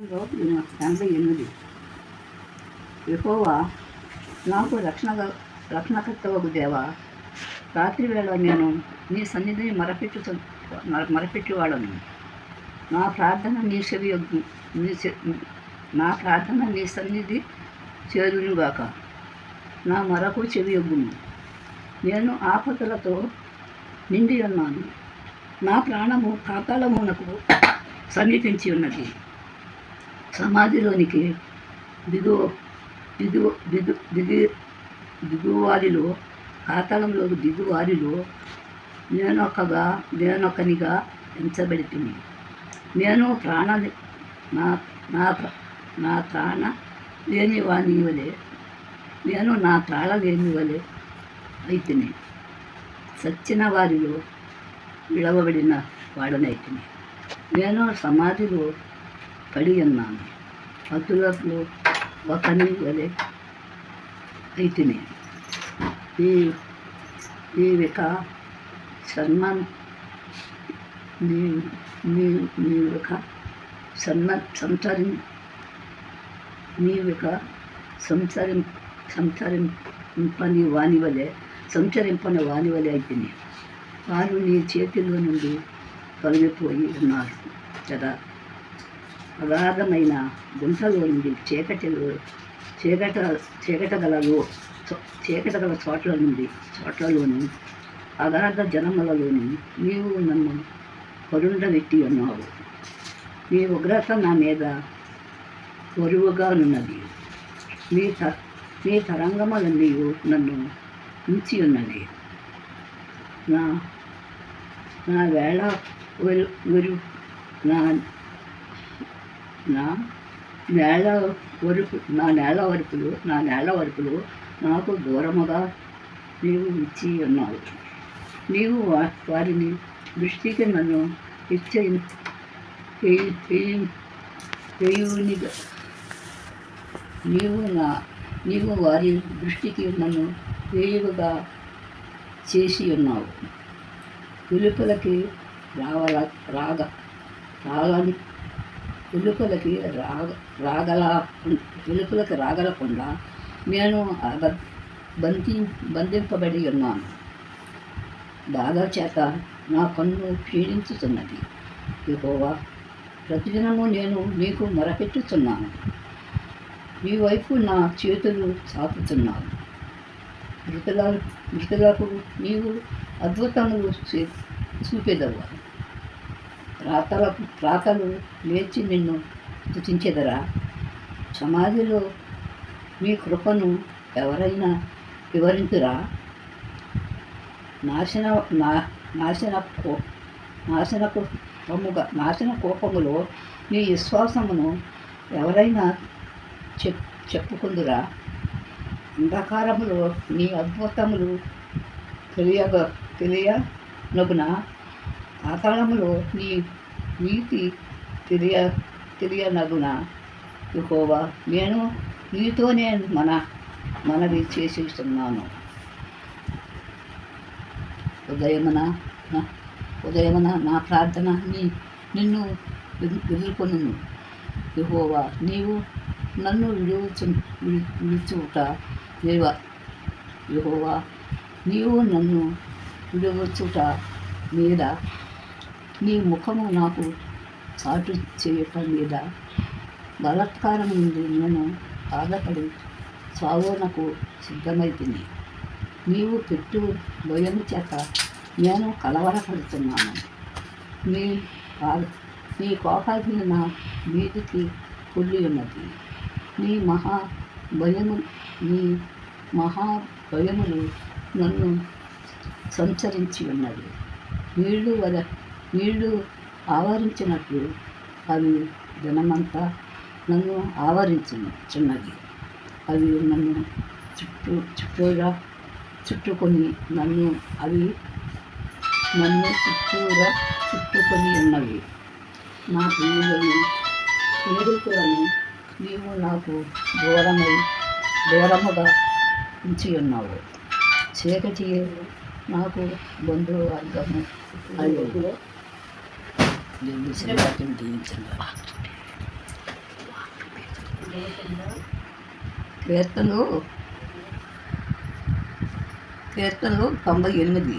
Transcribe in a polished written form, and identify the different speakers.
Speaker 1: 88 యెహోవా నాకు రక్షణకర్తవగు దేవా, రాత్రివేళ నేను నీ సన్నిధిని మరపెట్టువాడను. నా ప్రార్థన నీ సన్నిధి చేరునుగాక. నా మరకు చెవియొగ్గును. నేను ఆపదలతో నిండి ఉన్నాను. నా ప్రాణము పాతాళమునకు సమీపించి ఉన్నది. సమాధిలోనికి దిగువారిలో పాతాళంలోకి దిగువారిలో నేనొకనిగా ఎంచబడితిని. నేను నా త్రాణ లేని వలె అయితిని. చచ్చిన వారిలో విడవబడిన వాడనైతిని. నేను సమాధిలో పడి ఉన్నాను. అతులలో ఒకని వలె అయితిని. నీవిక సంచరింపని వాని వలె అయితిని. వారు నీ చేతిలో నుండి తొలగిపోయి ఉన్నారు కదా. అగాధమైన గుంటలో నుండి చీకట గల చోట్లలోను అగాధ జనములలోను నీవు నన్ను కరుండబెట్టి ఉన్నావు. నీ ఉగ్రత నా మీద వరువుగానున్నది. నీ తరంగములన్నీ నన్ను ఉంచి ఉన్నది. నా నేల వరుపులు నాకు దూరముగా నీవు ఇచ్చి ఉన్నావు. నీవు వారిని దృష్టికి నన్ను నీవు వారి దృష్టికి నన్ను వేయువుగా చేసి ఉన్నావు. వెలుపలకి రాగలకుండా నేను బంధింపబడి ఉన్నాను. బాధ చేత నా కన్ను క్షీణించుతున్నది. యెహోవా, ప్రతిదినము నేను నీకు మొరపెట్టుచున్నాను. నీ వైపు నా చేతులు చాపుతున్నాను. మృతులకు నీవు అద్భుతములు చూపెదవు. రాతలు లేచి నిన్ను స్తుతించెదరా. సమాధిలో నీ కృపను ఎవరైనా వివరింతురా. నాశన కోపములో నీ విశ్వాసమును ఎవరైనా చెప్పుకుందురా. అంధకారములో నీ అద్భుతములు తెలియనగున. పాతాళములో నీ నీతి తెలియనగున. యెహోవా, నేను నీతోనే మనవి చేస్తున్నాను. ఉదయమున నా ప్రార్థన నిన్ను ఎదుర్కొను. యెహోవా, నీవు నన్ను విడుచుట లేవా. యెహోవా, నీవు నన్ను విడుచుట మీద నీ ముఖము నాకు చాటు చేయటం మీద బలాత్కారం నుండి నేను బాధపడి చావునకు సిద్ధమైతిని. నీవు పెట్టు భయము చేత నేను కలవరపడుతున్నాను. నీ కోపాగ్ని నా మీదికి కొల్లి ఉన్నది. నీ మహాభయములు నన్ను సంచరించి ఉన్నది. నీళ్లు ఆవరించినట్లు అవి జనమంతా నన్ను ఆవరించున్నది. అవి నన్ను చుట్టుకొని ఉన్నవి. నా ప్రియులను నీవు నాకు దూరముగా ఉంచి ఉన్నావు. చీకటి నాకు బంధువర్గము అయ్యో. దీవించండి. కీర్తనలు 98.